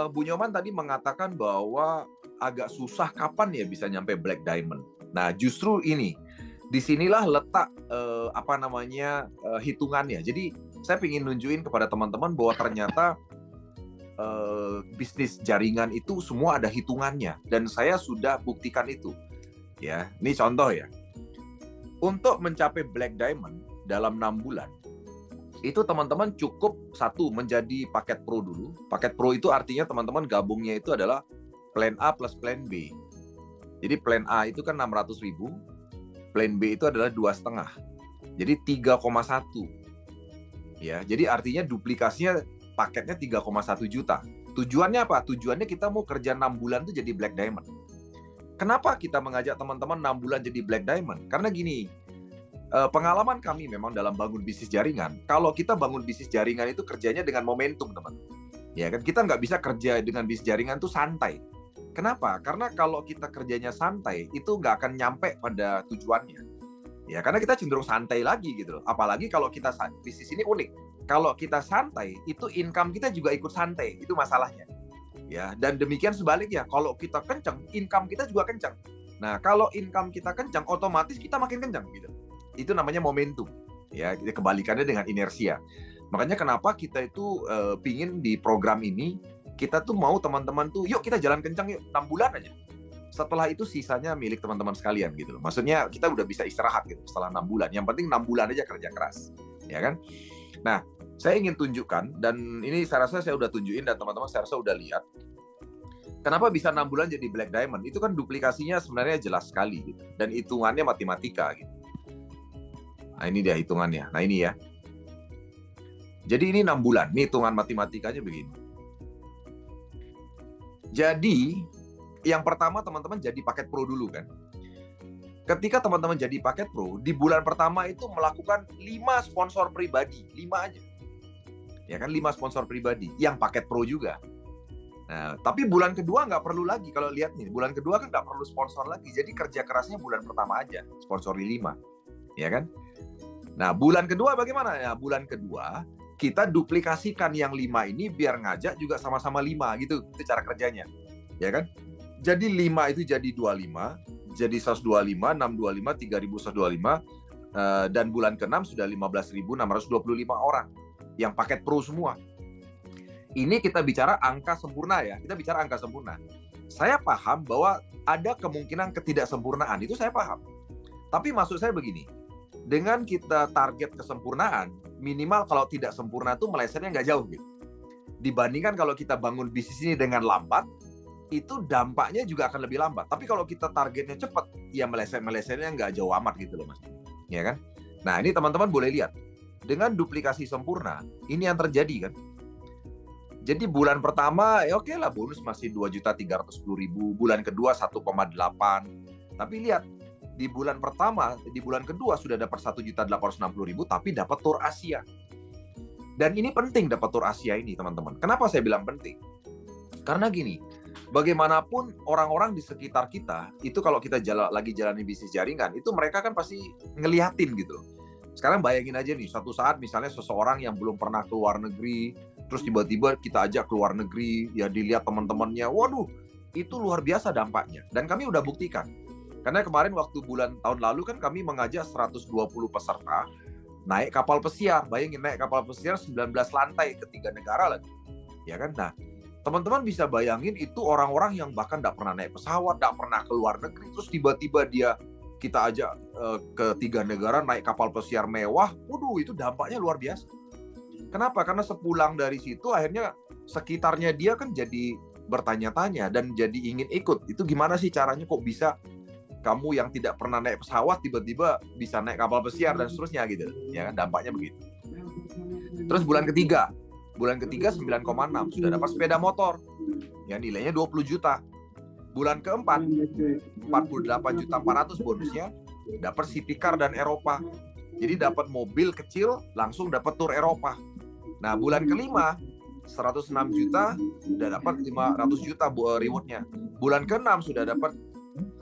Bu Nyoman tadi mengatakan bahwa agak susah kapan ya bisa nyampe Black Diamond. Nah, justru ini, disinilah letak hitungannya. Jadi saya ingin nunjukin kepada teman-teman bahwa ternyata bisnis jaringan itu semua ada hitungannya, dan saya sudah buktikan itu. Ya, ini contoh ya. Untuk mencapai Black Diamond dalam 6 bulan, itu teman-teman cukup satu menjadi paket pro dulu. Paket pro itu artinya teman-teman gabungnya itu adalah plan A plus plan B. Jadi plan A itu kan 600.000, plan B itu adalah 2,5. Jadi 3,1. Ya, jadi artinya duplikasinya paketnya 3,1 juta. Tujuannya apa? Tujuannya kita mau kerja 6 bulan itu jadi Black Diamond. Kenapa kita mengajak teman-teman 6 bulan jadi Black Diamond? Karena gini, pengalaman kami memang dalam bangun bisnis jaringan, kalau kita bangun bisnis jaringan itu kerjanya dengan momentum, teman. Ya kan, kita nggak bisa kerja dengan bisnis jaringan itu santai. Kenapa? Karena kalau kita kerjanya santai, itu nggak akan nyampe pada tujuannya. Ya, karena kita cenderung santai lagi gitu loh. Apalagi kalau kita, bisnis ini unik. Kalau kita santai, itu income kita juga ikut santai. Itu masalahnya. Ya, dan demikian sebaliknya, kalau kita kencang, income kita juga kencang. Nah, kalau income kita kencang, otomatis kita makin kencang gitu. Itu namanya momentum. Ya, kebalikannya dengan inersia. Makanya kenapa kita itu pingin di program ini, kita tuh mau teman-teman tuh, yuk kita jalan kencang yuk, 6 bulan aja. Setelah itu sisanya milik teman-teman sekalian gitu. Maksudnya kita udah bisa istirahat gitu setelah 6 bulan. Yang penting 6 bulan aja kerja keras. Ya kan? Nah, saya ingin tunjukkan, dan ini saya rasa saya udah tunjukin dan teman-teman saya rasa udah lihat. Kenapa bisa 6 bulan jadi Black Diamond? Itu kan duplikasinya sebenarnya jelas sekali gitu. Dan hitungannya matematika gitu. Nah, ini dia hitungannya. Nah, ini ya. Jadi ini 6 bulan. Ini hitungan matematikanya begini. Jadi, yang pertama teman-teman jadi paket pro dulu kan. Ketika teman-teman jadi paket pro, di bulan pertama itu melakukan 5 sponsor pribadi. 5 aja. Ya kan, 5 sponsor pribadi. Yang paket pro juga. Nah, tapi bulan kedua nggak perlu lagi. Kalau lihat nih, bulan kedua kan nggak perlu sponsor lagi. Jadi kerja kerasnya bulan pertama aja. Sponsori 5. Ya kan? Nah, bulan kedua bagaimana? Ya, bulan kedua kita duplikasikan yang 5 ini biar ngajak juga sama-sama 5 gitu. Itu cara kerjanya. Ya kan? Jadi 5 itu jadi 25, jadi 125, 625, 3.125, dan bulan ke-6 sudah 15.625 orang yang paket pro semua. Ini kita bicara angka sempurna ya, kita bicara angka sempurna. Saya paham bahwa ada kemungkinan ketidaksempurnaan, itu saya paham. Tapi maksud saya begini, dengan kita target kesempurnaan, minimal kalau tidak sempurna itu melesetnya nggak jauh gitu. Dibandingkan kalau kita bangun bisnis ini dengan lambat, itu dampaknya juga akan lebih lambat. Tapi kalau kita targetnya cepat, ya melesetnya nggak jauh amat gitu loh mas. Ya kan? Nah, ini teman-teman boleh lihat. Dengan duplikasi sempurna, ini yang terjadi kan. Jadi bulan pertama, ya oke lah bonus masih 2.310.000. Bulan kedua 1,8. Tapi lihat, di bulan pertama, di bulan kedua sudah dapat 1.860.000, tapi dapat tour Asia. Dan ini penting dapat tour Asia ini teman-teman. Kenapa saya bilang penting? Karena gini, bagaimanapun orang-orang di sekitar kita, itu kalau kita lagi jalani bisnis jaringan, itu mereka kan pasti ngeliatin gitu. Sekarang bayangin aja nih, suatu saat misalnya seseorang yang belum pernah keluar negeri, terus tiba-tiba kita ajak keluar negeri, ya dilihat teman-temannya, waduh, itu luar biasa dampaknya. Dan kami udah buktikan. Karena kemarin waktu tahun lalu kan kami mengajak 120 peserta naik kapal pesiar. Bayangin naik kapal pesiar 19 lantai ke 3 negara lagi. Ya kan? Nah, teman-teman bisa bayangin itu orang-orang yang bahkan nggak pernah naik pesawat, nggak pernah keluar negeri, terus tiba-tiba kita ajak ke 3 negara naik kapal pesiar mewah. Waduh, itu dampaknya luar biasa. Kenapa? Karena sepulang dari situ akhirnya sekitarnya dia kan jadi bertanya-tanya dan jadi ingin ikut. Itu gimana sih caranya kok bisa kamu yang tidak pernah naik pesawat tiba-tiba bisa naik kapal pesiar dan seterusnya gitu. Ya kan, dampaknya begitu. Terus bulan ketiga 9,6 sudah dapat sepeda motor yang nilainya 20 juta. Bulan keempat 48.400.000 bonusnya dapat city car dan Eropa. Jadi dapat mobil kecil langsung dapat tur Eropa. Nah, bulan kelima 106 juta sudah dapat 500 juta rewardnya. Bulan ke-6 sudah dapat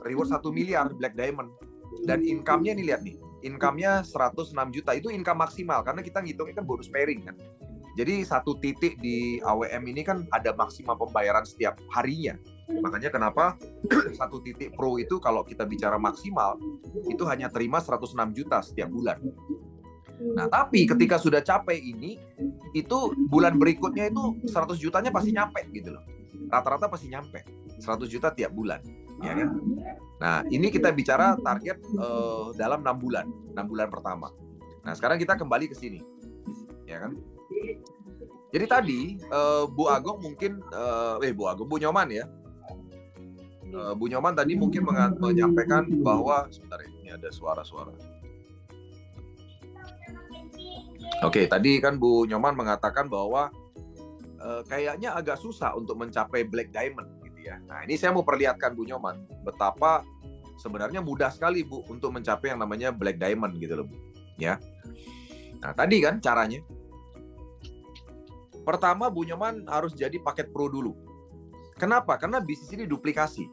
reward 1 miliar Black Diamond. Dan income-nya nih lihat nih. Income-nya 106 juta. Itu income maksimal karena kita ngitungnya kan bonus pairing kan. Jadi satu titik di AWM ini kan ada maksimal pembayaran setiap harinya. Makanya kenapa satu titik pro itu kalau kita bicara maksimal, itu hanya terima 106 juta setiap bulan. Nah, tapi ketika sudah capai ini, itu bulan berikutnya itu 100 jutanya pasti nyampe gitu loh. Rata-rata pasti nyampe 100 juta tiap bulan, ya kan? Nah, ini kita bicara target dalam 6 bulan pertama. Nah, sekarang kita kembali ke sini, ya kan? Jadi tadi Bu Agong mungkin, Bu Nyoman ya, Bu Nyoman tadi mungkin menyampaikan bahwa sebentar ya, ini ada suara-suara. Oke, tadi kan Bu Nyoman mengatakan bahwa kayaknya agak susah untuk mencapai Black Diamond gitu ya. Nah, ini saya mau perlihatkan Bu Nyoman betapa sebenarnya mudah sekali Bu untuk mencapai yang namanya Black Diamond gitu loh Bu. Ya. Nah, tadi kan caranya. Pertama Bu Nyoman harus jadi paket pro dulu. Kenapa? Karena bisnis ini duplikasi.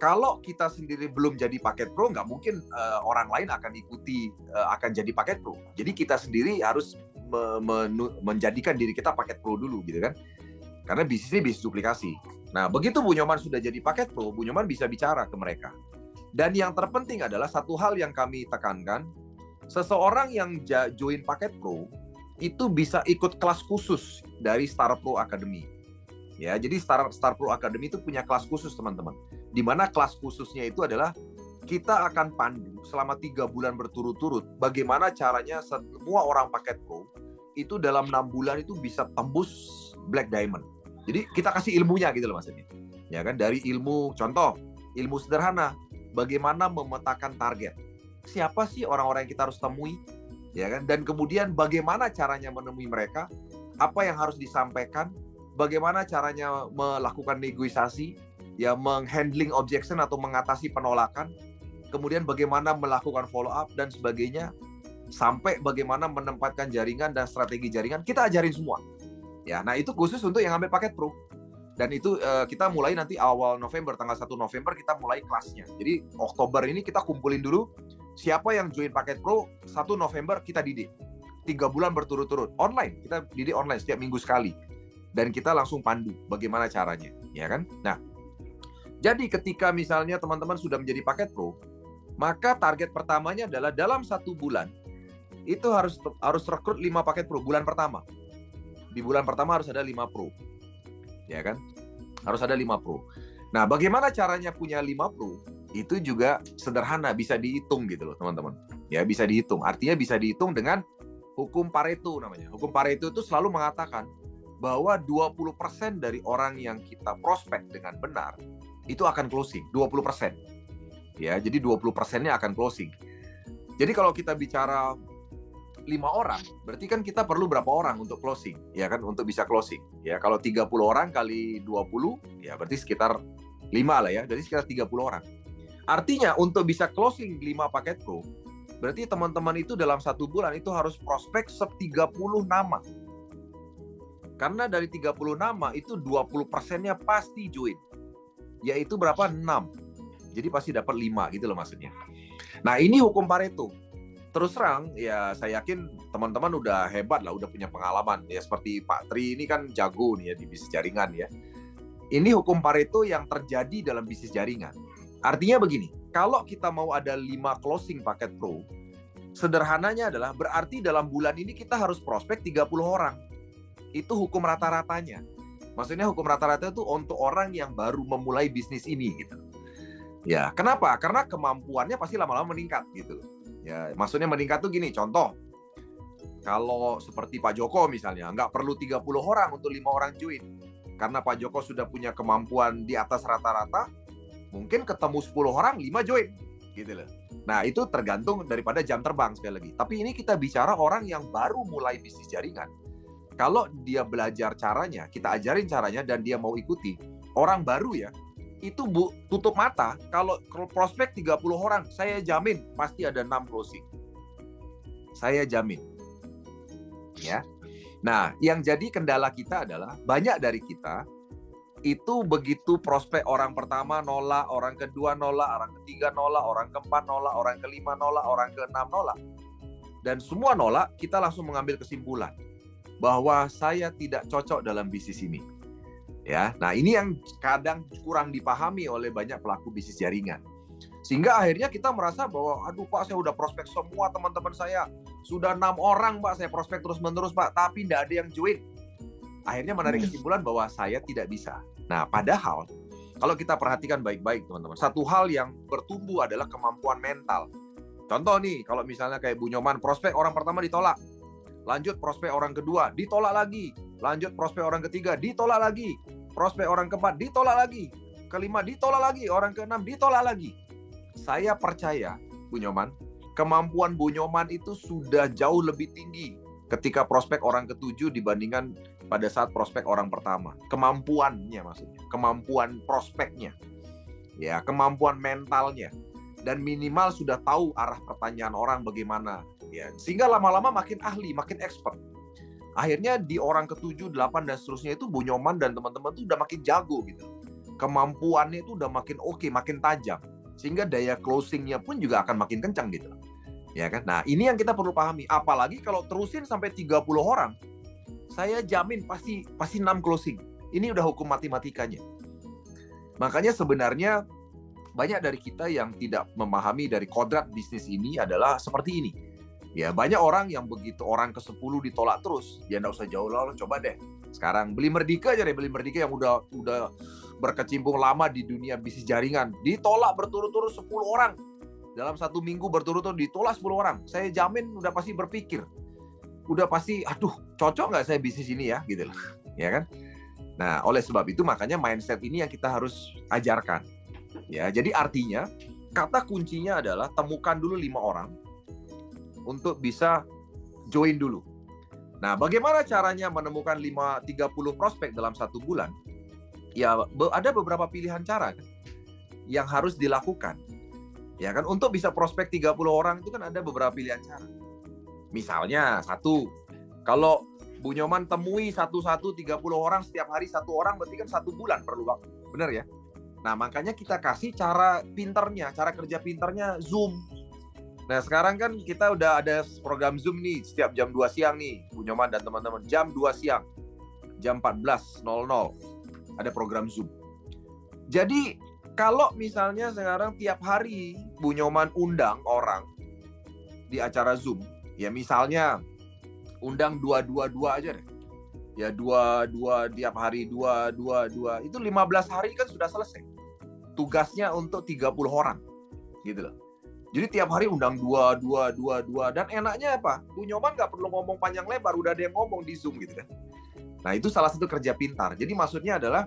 Kalau kita sendiri belum jadi paket pro, nggak mungkin orang lain akan ikuti, akan jadi paket pro. Jadi kita sendiri harus menjadikan diri kita paket pro dulu, gitu kan? Karena bisnis ini bisnis duplikasi. Nah, begitu Bu Nyoman sudah jadi paket pro, Bu Nyoman bisa bicara ke mereka. Dan yang terpenting adalah satu hal yang kami tekankan, seseorang yang join paket pro, itu bisa ikut kelas khusus dari Star Pro Academy. Ya, jadi Star Pro Academy itu punya kelas khusus teman-teman. Di mana kelas khususnya itu adalah kita akan pandu selama 3 bulan berturut-turut bagaimana caranya semua orang paket pro itu dalam 6 bulan itu bisa tembus Black Diamond. Jadi kita kasih ilmunya gitu loh maksudnya. Ya kan, dari ilmu, contoh, ilmu sederhana, bagaimana memetakan target. Siapa sih orang-orang yang kita harus temui? Ya kan, dan kemudian bagaimana caranya menemui mereka, apa yang harus disampaikan, bagaimana caranya melakukan negosiasi, ya menghandling objection atau mengatasi penolakan, kemudian bagaimana melakukan follow up dan sebagainya, sampai bagaimana menempatkan jaringan dan strategi jaringan, kita ajarin semua. Ya, nah itu khusus untuk yang ambil paket pro. Dan itu kita mulai nanti awal November, tanggal 1 November kita mulai kelasnya. Jadi Oktober ini kita kumpulin dulu siapa yang join paket pro, 1 November kita didik. 3 bulan berturut-turut. Online, kita didik online setiap minggu sekali. Dan kita langsung pandu bagaimana caranya. Ya kan? Nah, jadi ketika misalnya teman-teman sudah menjadi paket pro, maka target pertamanya adalah dalam 1 bulan, itu harus rekrut 5 paket pro, bulan pertama. Di bulan pertama harus ada 5 pro. Ya kan? Harus ada 5 pro. Nah, bagaimana caranya punya 5 pro? Itu juga sederhana, bisa dihitung gitu loh teman-teman. Ya, bisa dihitung. Artinya bisa dihitung dengan hukum Pareto namanya. Hukum Pareto itu selalu mengatakan bahwa 20% dari orang yang kita prospek dengan benar itu akan closing, 20%. Ya, jadi 20%-nya akan closing. Jadi kalau kita bicara 5 orang, berarti kan kita perlu berapa orang untuk closing, ya kan, untuk bisa closing. Ya, kalau 30 orang kali 20, ya berarti sekitar 5 lah ya, jadi sekitar 30 orang. Artinya untuk bisa closing 5 paket pro, berarti teman-teman itu dalam 1 bulan itu harus prospek 30 nama. Karena dari 30 nama itu 20%-nya pasti join. Yaitu berapa? 6. Jadi pasti dapat 5 gitu loh maksudnya. Nah, ini hukum Pareto. Terus terang, ya saya yakin teman-teman udah hebat lah, udah punya pengalaman. Ya seperti Pak Tri ini kan jago nih ya di bisnis jaringan ya. Ini hukum Pareto yang terjadi dalam bisnis jaringan. Artinya begini, kalau kita mau ada 5 closing paket pro, sederhananya adalah berarti dalam bulan ini kita harus prospek 30 orang. Itu hukum rata-ratanya. Maksudnya hukum rata-rata itu untuk orang yang baru memulai bisnis ini gitu. Ya, kenapa? Karena kemampuannya pasti lama-lama meningkat gitu. Ya, maksudnya meningkat tuh gini, contoh. Kalau seperti Pak Joko misalnya, nggak perlu 30 orang untuk 5 orang join. Karena Pak Joko sudah punya kemampuan di atas rata-rata, mungkin ketemu 10 orang, 5 join. Gitu loh. Nah, itu tergantung daripada jam terbang sekali lagi. Tapi ini kita bicara orang yang baru mulai bisnis jaringan. Kalau dia belajar caranya, kita ajarin caranya dan dia mau ikuti, orang baru ya, itu tutup mata, kalau prospek 30 orang, saya jamin pasti ada 6 closing. Saya jamin. Ya. Nah, yang jadi kendala kita adalah banyak dari kita itu begitu prospek orang pertama nolak, orang kedua nolak, orang ketiga nolak, orang keempat nolak, orang kelima nolak, orang keenam nolak. Dan semua nolak, kita langsung mengambil kesimpulan. bahwa saya tidak cocok dalam bisnis ini. Ya, nah ini yang kadang kurang dipahami oleh banyak pelaku bisnis jaringan. Sehingga akhirnya kita merasa bahwa, aduh Pak, saya udah prospek semua teman-teman saya. Sudah 6 orang Pak, saya prospek terus-menerus Pak, tapi tidak ada yang join. Akhirnya menarik kesimpulan bahwa saya tidak bisa. Nah, padahal kalau kita perhatikan baik-baik teman-teman, satu hal yang bertumbuh adalah kemampuan mental. Contoh nih, kalau misalnya kayak Bu Nyoman, prospek orang pertama ditolak. Lanjut prospek orang kedua, ditolak lagi. Lanjut prospek orang ketiga, ditolak lagi. Prospek orang keempat, ditolak lagi. Kelima, ditolak lagi. Orang keenam, ditolak lagi. Saya percaya, Bu Nyoman, kemampuan Bu Nyoman itu sudah jauh lebih tinggi ketika prospek orang ketujuh dibandingkan pada saat prospek orang pertama. Kemampuannya maksudnya, kemampuan prospeknya. Ya, kemampuan mentalnya. Dan minimal sudah tahu arah pertanyaan orang bagaimana. Ya, sehingga lama-lama makin ahli, makin expert. Akhirnya di orang ke-7, 8 dan seterusnya itu Bu Nyoman dan teman-teman itu udah makin jago gitu. Kemampuannya itu udah makin oke, makin tajam. Sehingga daya closing-nya pun juga akan makin kencang gitu. Ya kan? Nah, ini yang kita perlu pahami. Apalagi kalau terusin sampai 30 orang, saya jamin pasti 6 closing. Ini udah hukum matematikanya. Makanya sebenarnya banyak dari kita yang tidak memahami dari kodrat bisnis ini adalah seperti ini. Ya, banyak orang yang begitu orang ke-10 ditolak terus, ya nggak usah jauh-jauh, coba deh. Sekarang beli Merdeka aja deh, beli Merdeka yang udah berkecimpung lama di dunia bisnis jaringan. Ditolak berturut-turut 10 orang. Dalam 1 minggu berturut-turut ditolak 10 orang. Saya jamin udah pasti berpikir. Udah pasti, aduh, cocok nggak saya bisnis ini ya? Gitu loh. Ya kan? Nah, oleh sebab itu makanya mindset ini yang kita harus ajarkan. Ya, jadi artinya kata kuncinya adalah temukan dulu 5 orang untuk bisa join dulu. Nah, bagaimana caranya menemukan 30 prospek dalam 1 bulan? Ya, ada beberapa pilihan cara kan, yang harus dilakukan. Ya kan, untuk bisa prospek 30 orang itu kan ada beberapa pilihan cara. Misalnya, 1, kalau Bu Nyoman temui satu-satu 30 orang setiap hari 1 orang, berarti kan 1 bulan perlu waktu. Benar ya? Nah, makanya kita kasih cara pinternya, cara kerja pinternya Zoom. Nah, sekarang kan kita udah ada program Zoom nih, setiap jam 2 siang nih, Bu Nyoman dan teman-teman. Jam 2 siang, jam 14.00, ada program Zoom. Jadi, kalau misalnya sekarang tiap hari Bu Nyoman undang orang di acara Zoom, ya misalnya undang 2 aja deh. Ya 2 tiap hari, 2, itu 15 hari kan sudah selesai. Tugasnya untuk 30 orang, gitu loh. Jadi tiap hari undang 2, dan enaknya apa? Bu Nyoman nggak perlu ngomong panjang lebar, udah ada yang ngomong di Zoom gitu kan. Nah, itu salah satu kerja pintar. Jadi maksudnya adalah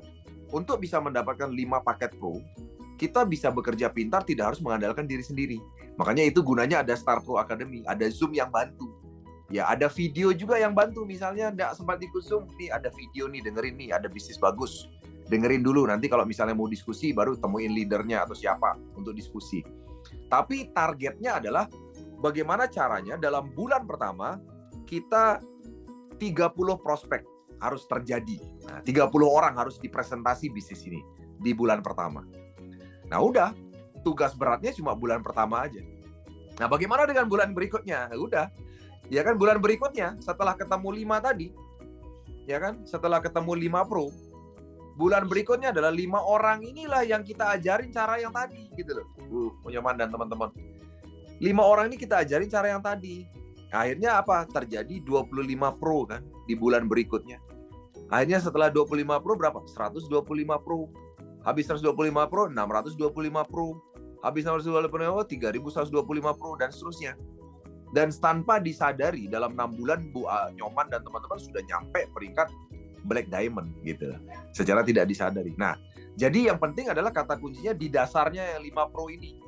untuk bisa mendapatkan 5 paket pro, kita bisa bekerja pintar, tidak harus mengandalkan diri sendiri. Makanya itu gunanya ada Star Pro Academy, ada Zoom yang bantu. Ya, ada video juga yang bantu. Misalnya nggak sempat ikut Zoom, nih ada video nih, dengerin nih, ada bisnis bagus. Dengerin dulu, nanti kalau misalnya mau diskusi, baru temuin leadernya atau siapa untuk diskusi. Tapi targetnya adalah bagaimana caranya dalam bulan pertama kita 30 prospek harus terjadi. Nah, 30 orang harus dipresentasi bisnis ini di bulan pertama. Nah, udah, tugas beratnya cuma bulan pertama aja. Nah, bagaimana dengan bulan berikutnya? Nah, udah. Ya kan, bulan berikutnya setelah ketemu 5 tadi, ya kan? Setelah ketemu 5 pro, bulan berikutnya adalah 5 orang inilah yang kita ajarin cara yang tadi, gitu loh. Bu Nyoman dan teman-teman. 5 orang ini kita ajarin cara yang tadi. Akhirnya apa? Terjadi 25 pro kan di bulan berikutnya. Akhirnya setelah 25 pro berapa? 125 pro. Habis 125 pro, 625 pro. Habis 625 pro, 3.125 pro, dan seterusnya. Dan tanpa disadari, dalam 6 bulan Bu Nyoman dan teman-teman sudah nyampe peringkat Black Diamond gitu. Secara tidak disadari. Nah, jadi yang penting adalah kata kuncinya di dasarnya 5 pro ini.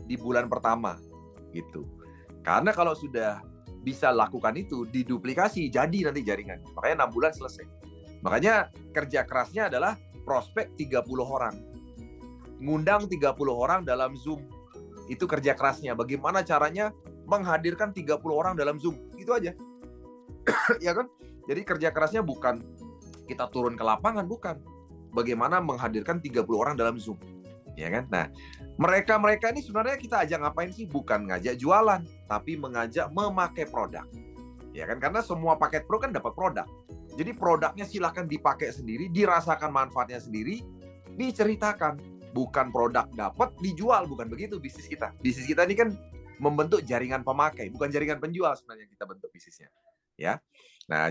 Di bulan pertama gitu. Karena kalau sudah bisa lakukan itu, diduplikasi, jadi nanti jaringan. Makanya 6 bulan selesai. Makanya kerja kerasnya adalah prospek 30 orang. Ngundang 30 orang dalam Zoom. Itu kerja kerasnya. Bagaimana caranya menghadirkan 30 orang dalam Zoom. Itu aja. Ya kan? Jadi kerja kerasnya bukan kita turun ke lapangan, bukan. Bagaimana menghadirkan 30 orang dalam Zoom. Ya kan? Nah, mereka ini sebenarnya kita ajak ngapain sih? Bukan ngajak jualan, tapi mengajak memakai produk. Ya kan, karena semua paket pro kan dapat produk. Jadi produknya silakan dipakai sendiri, dirasakan manfaatnya sendiri, diceritakan. Bukan produk dapat dijual, bukan begitu bisnis kita. Bisnis kita ini kan membentuk jaringan pemakai, bukan jaringan penjual sebenarnya kita bentuk bisnisnya. Ya. Nah,